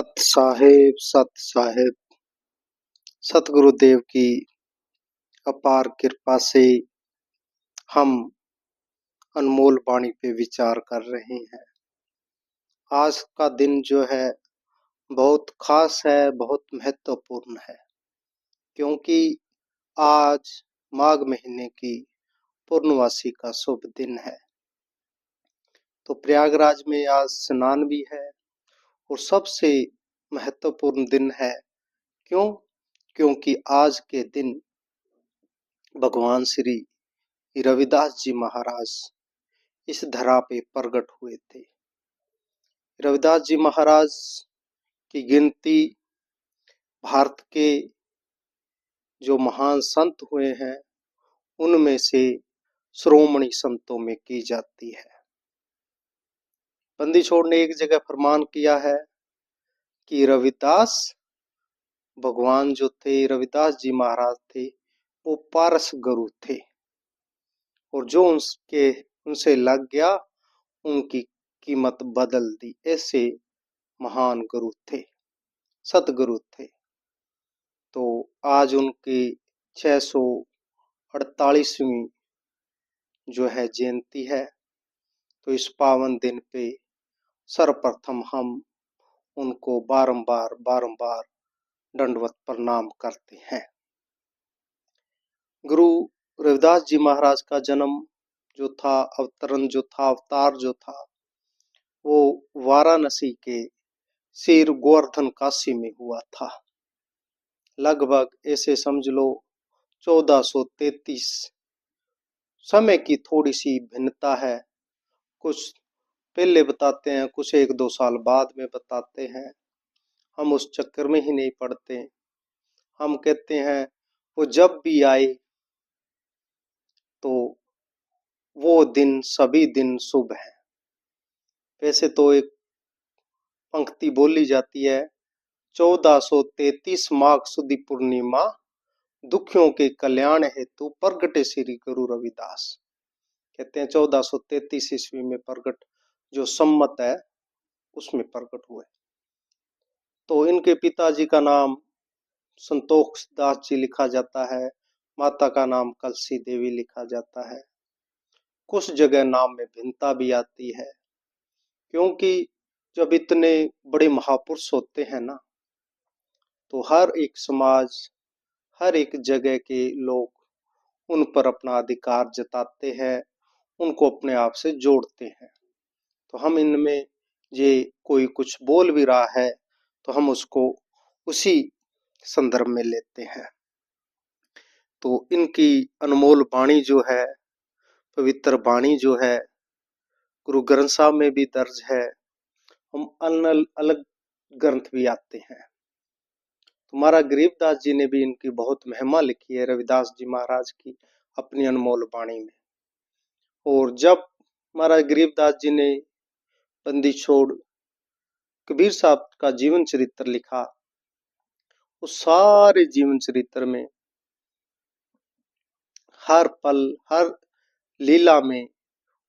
सत साहेब सतगुरुदेव की अपार कृपा से हम अनमोल वाणी पे विचार कर रहे हैं। आज का दिन जो है बहुत खास है, बहुत महत्वपूर्ण है, क्योंकि आज माघ महीने की पूर्णवासी का शुभ दिन है। तो प्रयागराज में आज स्नान भी है और सबसे महत्वपूर्ण दिन है। क्यों? क्योंकि आज के दिन भगवान श्री रविदास जी महाराज इस धरा पे प्रकट हुए थे। रविदास जी महाराज की गिनती भारत के जो महान संत हुए हैं उनमें से श्रोमणी संतों में की जाती है। बंदी छोड़ ने एक जगह फरमान किया है कि रविदास भगवान जो थे, रविदास जी महाराज थे, वो पारस गुरु थे और जो उनसे लग गया उनकी कीमत बदल दी। ऐसे महान गुरु थे, सतगुरु थे। तो आज उनकी 648वीं जो है जयंती है। तो इस पावन दिन पे सर्वप्रथम हम उनको बारंबार दंडवत प्रणाम करते हैं। गुरु रविदास जी महाराज का जन्म जो था, अवतार जो था, वो वाराणसी के श्री गोवर्धन काशी में हुआ था। लगभग ऐसे समझ लो 1433। समय की थोड़ी सी भिन्नता है, कुछ पहले बताते हैं, कुछ 1-2 साल बाद में बताते हैं। हम उस चक्कर में ही नहीं पड़ते। हम कहते हैं वो जब भी आए तो वो दिन सभी दिन शुभ है। वैसे तो एक पंक्ति बोली जाती है, 1433 माघ सुदी पूर्णिमा, दुखियों के कल्याण हेतु प्रगटे श्री गुरु रविदास। कहते हैं 1433 ईस्वी में प्रगट, जो सम्मत है उसमें प्रकट हुए। तो इनके पिताजी का नाम संतोष दास जी लिखा जाता है, माता का नाम कलसी देवी लिखा जाता है। कुछ जगह नाम में भिन्नता भी आती है, क्योंकि जब इतने बड़े महापुरुष होते हैं ना, तो हर एक समाज, हर एक जगह के लोग उन पर अपना अधिकार जताते हैं, उनको अपने आप से जोड़ते हैं। तो हम इनमें ये कोई कुछ बोल भी रहा है तो हम उसको उसी संदर्भ में लेते हैं। तो इनकी अनमोल वाणी जो है, पवित्र वाणी जो है, गुरु ग्रंथ साहब में भी दर्ज है। हम अलग ग्रंथ भी आते हैं। तुम्हारा गरीबदास जी ने भी इनकी बहुत महिमा लिखी है, रविदास जी महाराज की, अपनी अनमोल वाणी में। और जब महाराज गरीबदास जी ने बंदी छोड़ कबीर साहब का जीवन चरित्र लिखा, उस सारे जीवन चरित्र में हर पल, हर लीला में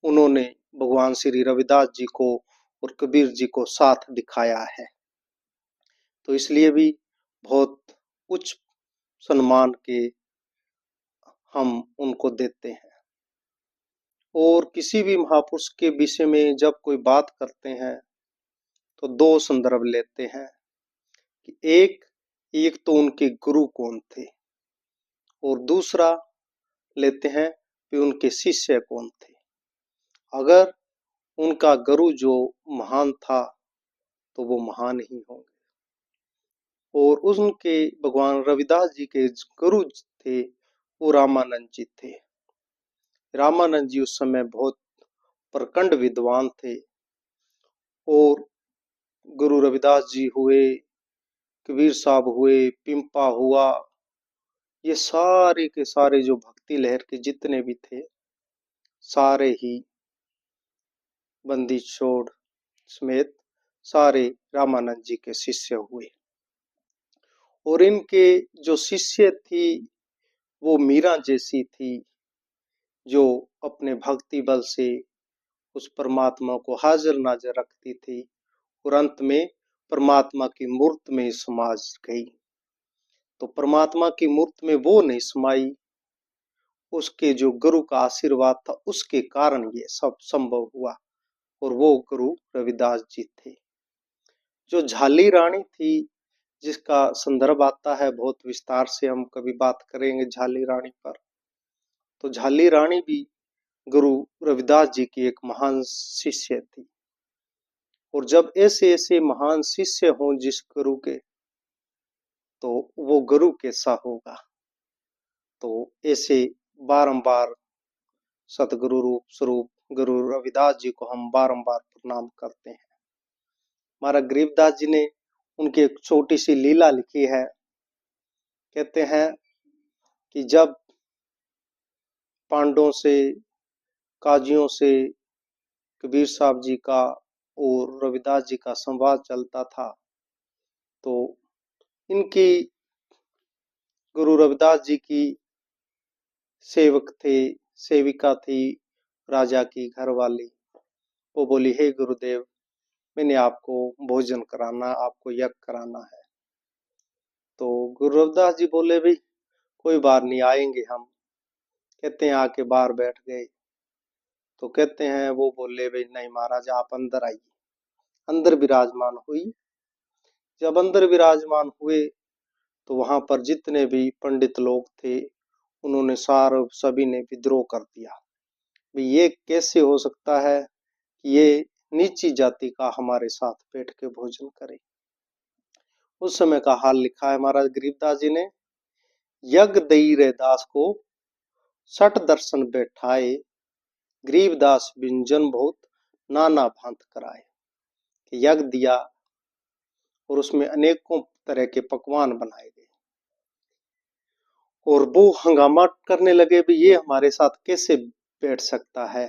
उन्होंने भगवान श्री रविदास जी को और कबीर जी को साथ दिखाया है। तो इसलिए भी बहुत उच्च सम्मान के हम उनको देते हैं। और किसी भी महापुरुष के विषय में जब कोई बात करते हैं तो 2 संदर्भ लेते हैं कि एक तो उनके गुरु कौन थे, और दूसरा लेते हैं कि उनके शिष्य कौन थे। अगर उनका गुरु जो महान था तो वो महान ही होंगे। और उनके भगवान रविदास जी के गुरु थे वो रामानंद जी थे। रामानंद जी उस समय बहुत प्रखंड विद्वान थे। और गुरु रविदास जी हुए, कबीर साहब हुए, पिंपा हुआ, ये सारे के सारे जो भक्ति लहर के जितने भी थे, सारे ही बंदी छोड़ समेत सारे रामानंद जी के शिष्य हुए। और इनके जो शिष्य थी वो मीरा जैसी थी, जो अपने भक्ति बल से उस परमात्मा को हाजिर नाजिर रखती थी और अंत में परमात्मा की मूर्त में समा गई। तो परमात्मा की मूर्त में वो नहीं समाई, उसके जो गुरु का आशीर्वाद था उसके कारण ये सब संभव हुआ, और वो गुरु रविदास जी थे। जो झाली रानी थी, जिसका संदर्भ आता है बहुत विस्तार से, हम कभी बात करेंगे झाली रानी पर। तो झाली रानी भी गुरु रविदास जी की एक महान शिष्य थी। और जब ऐसे ऐसे महान शिष्य हों जिस गुरु के, तो वो गुरु कैसा होगा। तो ऐसे बारंबार सतगुरु रूप स्वरूप गुरु रविदास जी को हम बारंबार प्रणाम करते हैं। महाराज गरीबदास जी ने उनकी एक छोटी सी लीला लिखी है। कहते हैं कि जब पांडवों से, काजियों से कबीर साहब जी का और रविदास जी का संवाद चलता था, तो इनकी गुरु रविदास जी की सेवक थे, सेविका थी राजा की घरवाली। वो बोली, हे गुरुदेव, मैंने आपको भोजन कराना, आपको यज्ञ कराना है। तो गुरु रविदास जी बोले, भी कोई बात नहीं, आएंगे हम। कहते हैं आके बाहर बैठ गए। तो कहते हैं वो बोले, भाई नहीं महाराज, आप अंदर आइए। अंदर विराजमान हुई। जब अंदर विराजमान हुए तो वहां पर जितने भी पंडित लोग थे, उन्होंने सभी ने विद्रोह कर दिया। भाई ये कैसे हो सकता है कि ये नीची जाति का हमारे साथ बैठ के भोजन करे। उस समय का हाल लिखा है महाराज गरीबदास जी ने। यज्ञ दई रे दास को सठ दर्शन बैठाए, गरीबदास व्यंजन बहुत नाना भांत कराए। यज्ञ दिया और उसमें अनेकों तरह के पकवान बनाए गए, और वो हंगामा करने लगे, भी ये हमारे साथ कैसे बैठ सकता है।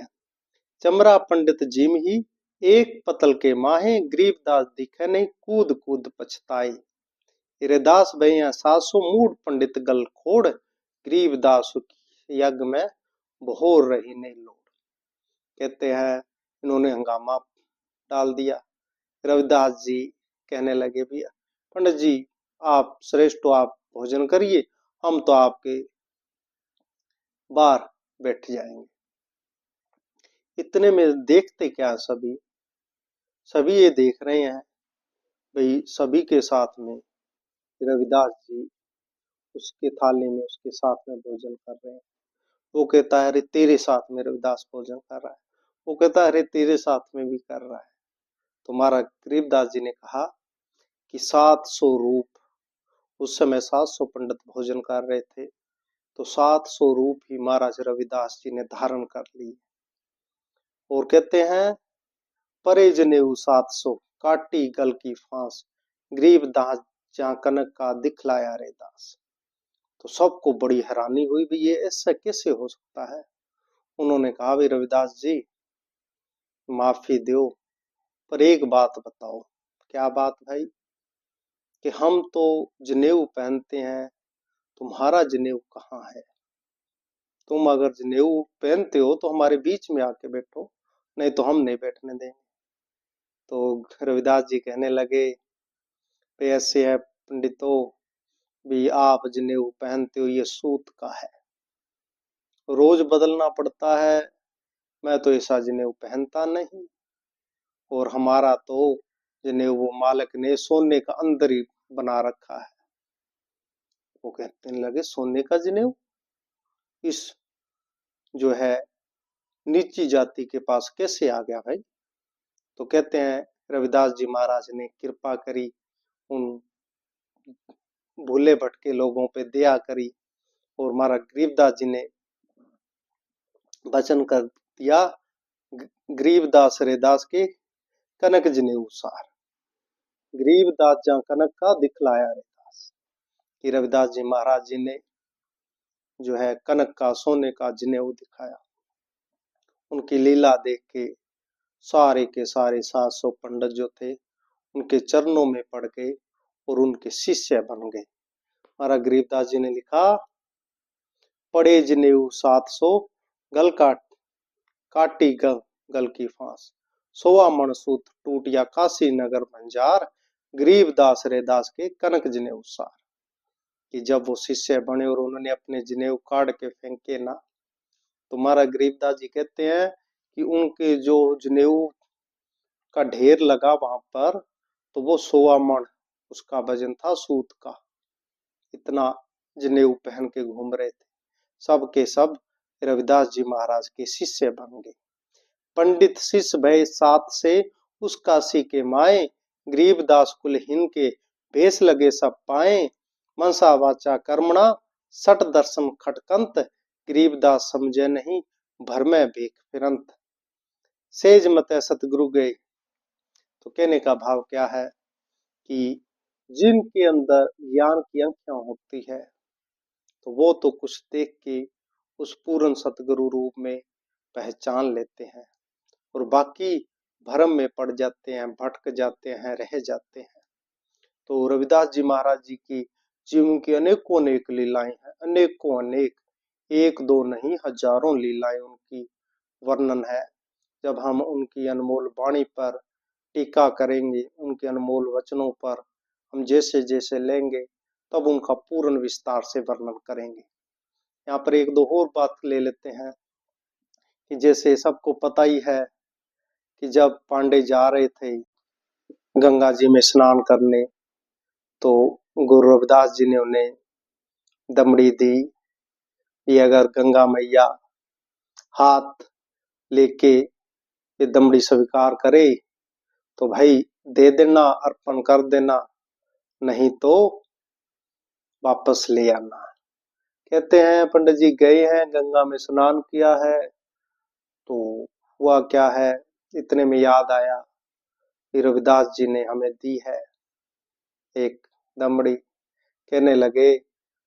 चमरा पंडित जिम ही एक पतल के माहे, गरीबदास दिखे नहीं कूद कूद पछताए। हिरदास भैया 700 मूड पंडित गल खोड़, गरीबदास यज्ञ में बहोर रही नहीं लोड़। कहते हैं इन्होंने हंगामा डाल दिया। रविदास जी कहने लगे, भैया पंडित जी आप श्रेष्ठ हो, आप भोजन करिए, हम तो आपके बाहर बैठ जाएंगे। इतने में देखते क्या, सभी ये देख रहे हैं, भाई सभी के साथ में रविदास जी उसके थाली में उसके साथ में भोजन कर रहे हैं। वो कहता है, अरे तेरे साथ में रविदास भोजन कर रहा है। वो कहता है, अरे तेरे साथ में भी कर रहा है। तो महाराज गरीबदास जी ने कहा कि 700 रूप, उस समय 700 पंडित भोजन कर रहे थे, तो 700 रूप ही महाराज रविदास जी ने धारण कर लिए। और कहते हैं, परे जनेऊ 700 काटी गल की फांस, गरीबदास जहां कनक का दिखलाया रे दास। तो सबको बड़ी हैरानी हुई, भी ये ऐसा कैसे हो सकता है। उन्होंने कहा, भाई रविदास जी माफी दो, पर एक बात बताओ। क्या बात भाई? कि हम तो जनेऊ पहनते हैं, तुम्हारा जनेऊ कहाँ है? तुम अगर जनेऊ पहनते हो तो हमारे बीच में आके बैठो, नहीं तो हम नहीं बैठने देंगे। तो रविदास जी कहने लगे, ऐसे है पंडितों, भी आप जनेऊ पहनते हो ये सूत का है, रोज बदलना पड़ता है। मैं तो ऐसा जनेऊ पहनता नहीं, और हमारा तो जनेऊ वो मालिक ने सोने का अंदर ही बना रखा है। वो कहने लगे, सोने का जनेऊ इस जो है नीची जाति के पास कैसे आ गया भाई? तो कहते हैं रविदास जी महाराज ने कृपा करी, उन भूले भटके लोगों पे दया करी, और महाराज गरीबदास जी ने वचन कर दिया, गरीबदास रे दास के कनक जनेऊ सार, गरीबदास जहां कनक का दिखलाया रे दास। कि रविदास जी महाराज जी ने जो है कनक का, सोने का जनेऊ दिखाया। उनकी लीला देख के सारे के सारे 700 पंडित जो थे उनके चरणों में पड़ गए और उनके शिष्य बन गए। महाराज गरीबदास जी ने लिखा, पड़े जनेऊ 700 गल काटी गल की फांस, सोवा मण सूत टूटिया काशी नगर बंजार, गरीबदास रैदास के कनक जनेऊ सार, कि जब वो शिष्य बने और उन्होंने अपने जनेऊ काट के फेंके ना, तो महाराज गरीबदास जी कहते हैं कि उनके जो जनेऊ का ढेर लगा वहां पर, तो वो 100 मण उसका वजन था सूत का। इतना जनेऊ पहन के घूम रहे थे। सब के सब रविदास जी महाराज के शिष्य बन गए। पंडित शिष्य भय सात से उस काशी के माए, गरीबदास कुलहीन के भेष लगे सब पाए। मनसा वाचा कर्मणा सट दर्शन खटकंत, गरीबदास समझे नहीं भर में भेख फिरंत। सेज मत सतगुरु गए। तो कहने का भाव क्या है कि जिनके अंदर ज्ञान की आंखें होती है, तो वो तो कुछ देख के उस पूर्ण सतगुरु रूप में पहचान लेते हैं, और बाकी भ्रम में पड़ जाते हैं, भटक जाते हैं, रह जाते हैं। तो रविदास जी महाराज जी की जीवन की अनेकों अनेक लीलाएं हैं, अनेकों अनेक, एक दो नहीं हजारों लीलाएं उनकी वर्णन है। जब हम उनकी अनमोल वाणी पर टीका करेंगे, उनके अनमोल वचनों पर हम जैसे जैसे लेंगे, तब उनका पूर्ण विस्तार से वर्णन करेंगे। यहाँ पर एक दो और बात ले लेते हैं कि जैसे सबको पता ही है कि जब पांडे जा रहे थे गंगा जी में स्नान करने, तो गुरु रविदास जी ने उन्हें दमड़ी दी। ये अगर गंगा मैया हाथ लेके ये दमड़ी स्वीकार करे तो भाई दे देना, अर्पण कर देना, नहीं तो वापस ले आना। कहते हैं पंडित जी गए हैं, गंगा में स्नान किया है, तो हुआ क्या है, इतने में याद आया कि रविदास जी ने हमें दी है एक दमड़ी। कहने लगे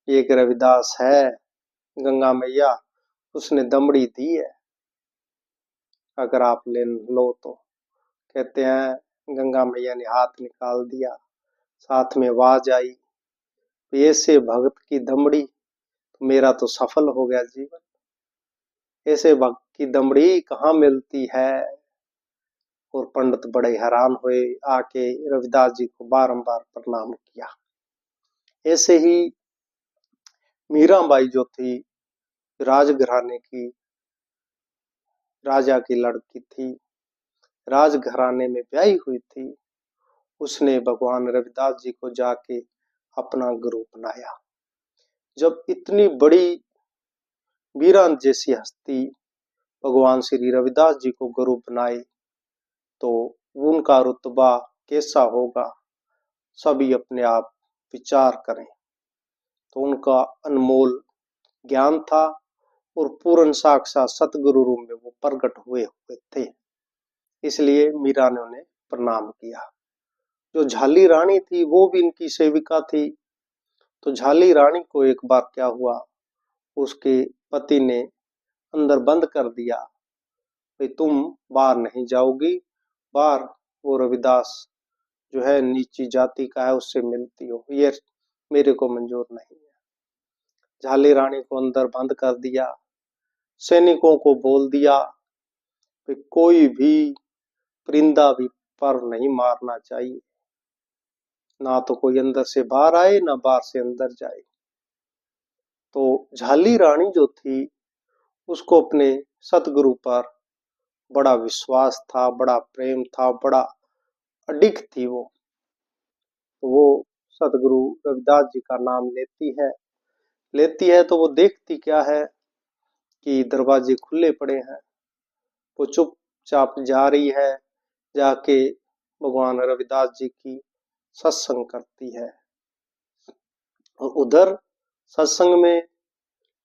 एक रविदास है, गंगा मैया उसने दमड़ी दी है, अगर आप ले लो तो। कहते हैं गंगा मैया ने हाथ निकाल दिया, साथ में आवाज आई, ऐसे भक्त की दमड़ी तो मेरा तो सफल हो गया जीवन। ऐसे भक्त की दमड़ी कहाँ मिलती है। और पंडित बड़े हैरान हुए, आके रविदास जी को बारंबार प्रणाम किया। ऐसे ही मीराबाई जो थी, राजघराने की राजा की लड़की थी, राजघराने में ब्याही हुई थी, उसने भगवान रविदास जी को जाके अपना गुरु बनाया। जब इतनी बड़ी वीरान जैसी हस्ती भगवान श्री रविदास जी को गुरु बनाए, तो उनका रुतबा कैसा होगा, सभी अपने आप विचार करें। तो उनका अनमोल ज्ञान था और पूर्ण साक्षात सतगुरु रूप में वो प्रकट हुए थे, इसलिए मीरा ने उन्हें प्रणाम किया। जो झाली रानी थी वो भी इनकी सेविका थी। तो झाली रानी को एक बार क्या हुआ, उसके पति ने अंदर बंद कर दिया, भाई तुम बाहर नहीं जाओगी, बाहर वो रविदास जो है नीची जाति का है उससे मिलती हो, ये मेरे को मंजूर नहीं है। झाली रानी को अंदर बंद कर दिया, सैनिकों को बोल दिया कि कोई भी परिंदा भी पर नहीं मारना चाहिए, ना तो कोई अंदर से बाहर आए ना बाहर से अंदर जाए। तो झाली रानी जो थी उसको अपने सतगुरु पर बड़ा विश्वास था, बड़ा प्रेम था, बड़ा अडिग थी वो। तो वो सतगुरु रविदास जी का नाम लेती है तो वो देखती क्या है कि दरवाजे खुले पड़े हैं। वो चुपचाप जा रही है, जाके भगवान रविदास जी की सत्संग करती है। और उधर सत्संग में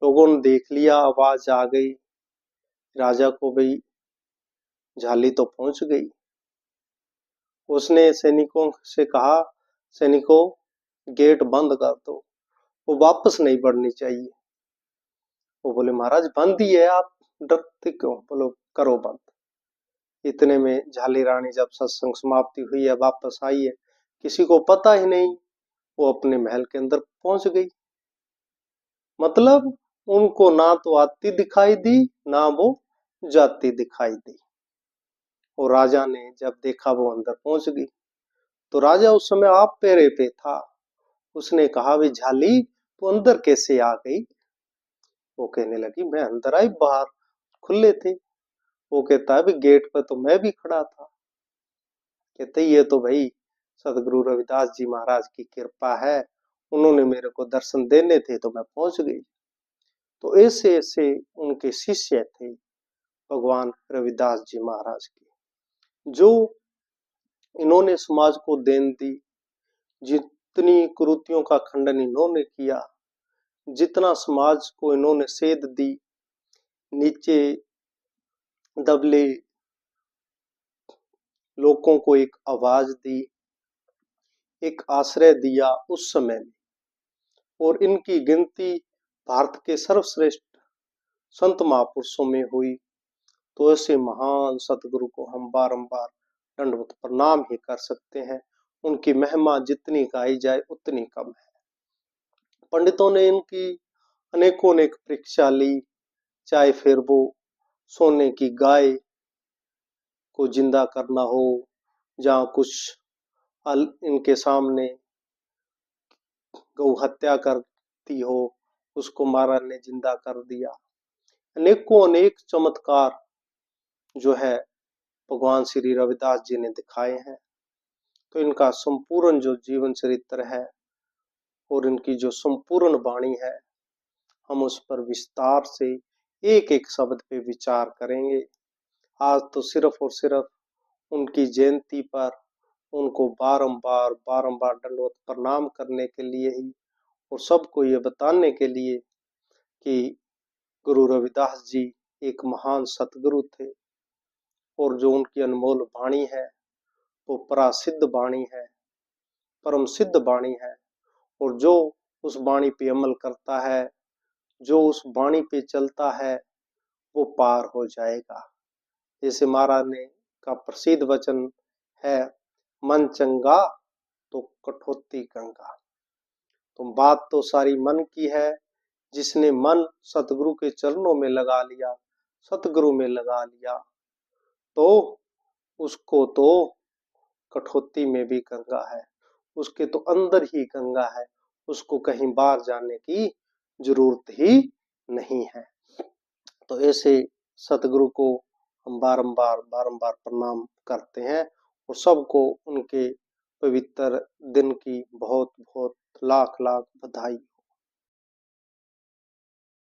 लोगों ने देख लिया, आवाज आ गई राजा को, भाई झाली तो पहुंच गई। उसने सैनिकों से कहा, सैनिकों गेट बंद कर दो, वो वापस नहीं बढ़नी चाहिए। वो बोले महाराज बंद ही है, आप डरते क्यों, बोलो करो बंद। इतने में झाली रानी जब सत्संग समाप्ति हुई है वापस आई है, किसी को पता ही नहीं, वो अपने महल के अंदर पहुंच गई। मतलब उनको ना तो आती दिखाई दी ना वो जाती दिखाई दी। और राजा ने जब देखा वो अंदर पहुंच गई, तो राजा उस समय आप पैरे पे था। उसने कहा, वे झाली तू अंदर कैसे आ गई? वो कहने लगी, मैं अंदर आई, बाहर खुले थे। वो कहता है, गेट पर तो मैं भी खड़ा था। कहते, ये तो भाई सदगुरु रविदास जी महाराज की कृपा है, उन्होंने मेरे को दर्शन देने थे तो मैं पहुंच गई। तो ऐसे ऐसे उनके शिष्य थे भगवान रविदास जी महाराज के, जो इन्होंने समाज को देन दी। जितनी कुरीतियों का खंडन इन्होंने किया, जितना समाज को इन्होंने सेध दी, नीचे दबले लोगों को एक आवाज दी, एक आश्रय दिया उस समय में, और इनकी गिनती भारत के सर्वश्रेष्ठ संत महापुरुषों में हुई। तो ऐसे महान सतगुरु को हम बारंबार दंडवत प्रणाम ही कर सकते हैं। उनकी महिमा जितनी गाई जाए उतनी कम है। पंडितों ने इनकी अनेकों अनेक परीक्षा ली, चाहे फिर वो सोने की गाय को जिंदा करना हो, जहाँ कुछ इनके सामने गौ हत्या करती हो, उसको महाराज ने जिंदा कर दिया। अनेकों अनेक चमत्कार जो है भगवान श्री रविदास जी ने दिखाए हैं। तो इनका संपूर्ण जो जीवन चरित्र है और इनकी जो संपूर्ण वाणी है, हम उस पर विस्तार से एक एक शब्द पे विचार करेंगे। आज तो सिर्फ और सिर्फ उनकी जयंती पर उनको बारंबार बारंबार दंडवत प्रणाम करने के लिए ही, और सबको ये बताने के लिए कि गुरु रविदास जी एक महान सतगुरु थे, और जो उनकी अनमोल वाणी है वो परासिद्ध वाणी है, परम सिद्ध वाणी है। और जो उस वाणी पे अमल करता है, जो उस वाणी पे चलता है, वो पार हो जाएगा। जैसे महाराज ने का प्रसिद्ध वचन है, मन चंगा तो कठौती गंगा। तो बात तो सारी मन की है। जिसने मन सतगुरु के चरणों में लगा लिया, सतगुरु में लगा लिया, तो उसको तो कठौती में भी गंगा है, उसके तो अंदर ही गंगा है, उसको कहीं बाहर जाने की जरूरत ही नहीं है। तो ऐसे सतगुरु को हम बारंबार बारंबार प्रणाम करते हैं, और सबको उनके पवित्र दिन की बहुत बहुत लाख लाख बधाई।